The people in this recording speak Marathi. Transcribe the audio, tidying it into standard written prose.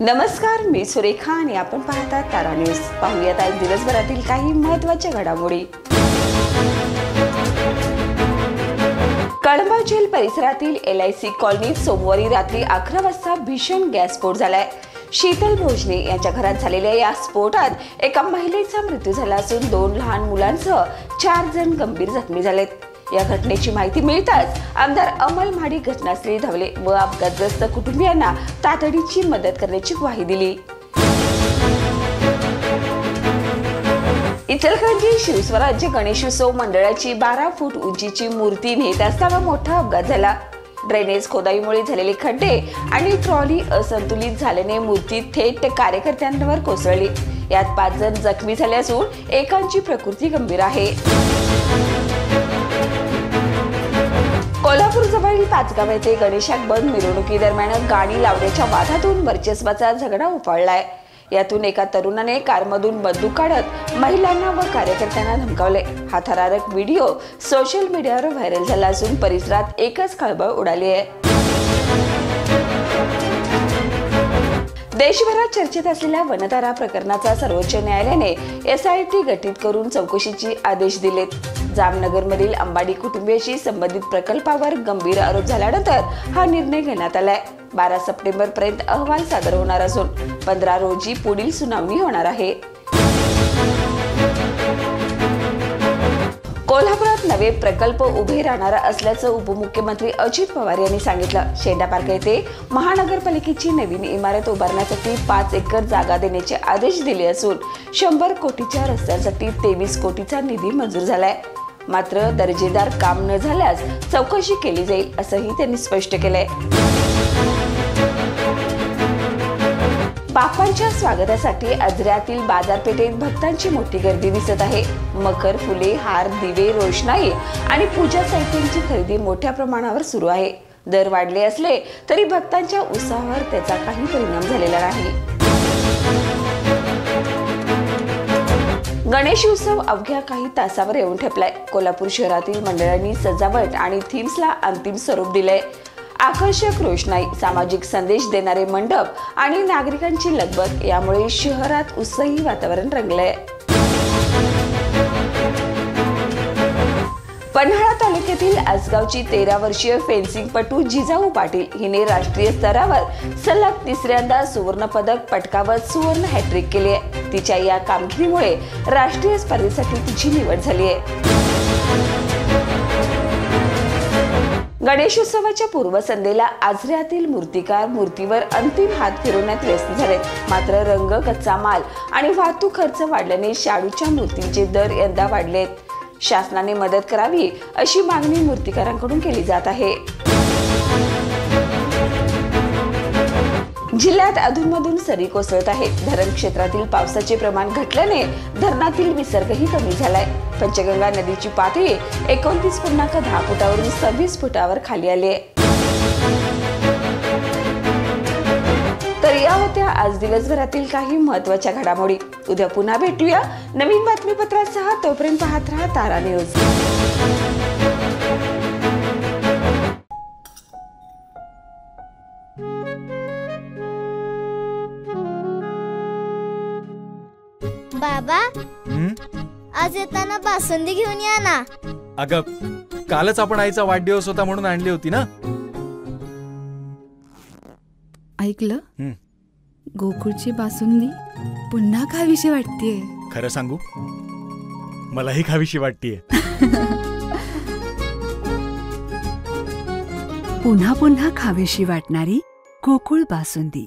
नमस्कार, मी सुरेखा आणि आपण पाहता तारा न्यूज. पाहूयात आज दिवसभरातील काही महत्त्वाच्या घडामोडी. कळंब जेल परिसरातील LIC कॉलनीत सोमवारी रात्री 11 वाजता भीषण गॅस स्फोट झालाय. शीतल भोजने यांच्या घरात झालेल्या या स्फोटात एका महिलेचा मृत्यू झाला असून 2 लहान मुलांसह 4 जण गंभीर जखमी झालेत. या घटनेची माहिती मिळताच आमदार अमल महाडिक घटनास्थळी धावले व अपघातग्रस्त कुटुंबियांना तातडीची मदत करण्याची ग्वाही दिली. इचलकरंजी शिवस्वराज्य गणेशोत्सव मंडळाची 12 फूट उंचीची मूर्ती नेत असताना मोठा अपघात झाला. ड्रेनेज खोदाईमुळे झालेले खड्डे आणि ट्रॉली असंतुलित झाल्याने मूर्ती थेट कार्यकर्त्यांवर कोसळली. यात 5 जण जखमी झाले असून एकांची प्रकृती गंभीर आहे. कोल्हापूर जवळील पाचगाव येथे गणेशागमन मिरवणुकी दरम्यान गाणी लावण्याच्या वादातून वर्चस्वाचा झगडा उफाळलाय. यातून एका तरुणाने कारमधून बंदूक काढत महिलांना व कार्यकर्त्यांना धमकावले. हा थरारक व्हिडिओ सोशल मीडियावर व्हायरल झाला असून परिसरात एकच खळबळ उडाली आहे. देशभरात चर्चेत असलेल्या वनतारा प्रकरणाचा सर्वोच्च न्यायालयाने SIT गठीत करून चौकशीचे आदेश दिलेत. जामनगरमधील अंबाडी कुटुंबियाशी संबंधित प्रकल्पावर गंभीर आरोप झाल्यानंतर हा निर्णय घेण्यात आलाय. 12 सप्टेंबर पर्यंत अहवाल सादर होणार असून 15 रोजी पुढील सुनावणी होणार आहे. कोल्हापुरात नवे प्रकल्प उभे राहणार असल्याचं उपमुख्यमंत्री अजित पवार यांनी सांगितलं. शेंडा पार्क येथे महानगरपालिकेची नवीन इमारत उभारण्यासाठी 5 एकर जागा देण्याचे आदेश दिले असून 100 कोटीच्या रस्त्यांसाठी 23 कोटीचा निधी मंजूर झालाय. मात्र दर्जेदार काम न झाल्यास चौकशी केली जाईल असंही त्यांनी स्पष्ट केलंय. बाप्पांच्या स्वागतासाठी आजऱ्यातील बाजारपेठेत भक्तांची मोठी गर्दी दिसत आहे. मखर, फुले, हार, दिवे, रोषणाई आणि पूजा साहित्यांची खरेदी मोठ्या प्रमाणावर सुरू आहे. दर वाढले असले तरी भक्तांच्या उत्साहावर त्याचा काही परिणाम झालेला नाही. गणेशोत्सव अवघ्या काही तासावर येऊन ठेपलाय. कोल्हापूर शहरातील मंडळांनी सजावट आणि थीम्सला अंतिम स्वरूप दिलंय. आकर्षक रोषणाई, सामाजिक संदेश देणारे मंडप आणि नागरिकांची लगबग यामुळे शहरात उत्साही वातावरण रंगलंय. पन्हाळा तालुक्यातील आसगावची 13 वर्षीय फेन्सिंगपटू जिजाऊ पाटील हिने राष्ट्रीय स्तरावर सलग 3ऱ्यांदा सुवर्ण पदक पटकावत सुवर्ण हॅट्रिक केली आहे. तिच्या या कामगिरीमुळे राष्ट्रीय स्पर्धेसाठी तिची निवड झाली आहे. गणेशोत्सवाच्या पूर्वसंध्येला आजऱ्यातील मूर्तिकार मूर्तीवर अंतिम हात फिरवण्यात व्यस्त झाले. मात्र रंग, कच्चा माल आणि वाहतूक खर्च वाढल्याने शाडूच्या मूर्तींचे दर यंदा वाढलेत. शासनाने मदत करावी अशी मागणी मूर्तिकारांकडून केली जात आहे. जिल्ह्यात अधूनमधून सरी कोसळत आहेत. धरण क्षेत्रातील पावसाचे प्रमाण घटल्याने धरणातील विसर्गही कमी झालाय. पंचगंगा नदीची पातळी 29.10 फुटावरून 26 फुटावर खाली आली आहे. तर या होत्या आज दिवसभरातील काही महत्त्वाच्या घडामोडी. उद्या पुन्हा भेटूया नवीन बातमीपत्रासह. तोपर्यंत पाहत रहा तारा न्यूज. बाबा, आज येताना बासुंदी घेऊन या ना. अगं, कालच आपण आईचा वाढदिवस होता म्हणून आणली होती ना. ऐकलं, गोकुळची बासुंदी पुन्हा खावीशी वाटतेय. खरं सांगू, मलाही खावीशी वाटतेय. पुन्हा पुन्हा खावीशी वाटणारी गोकुळ बासुंदी.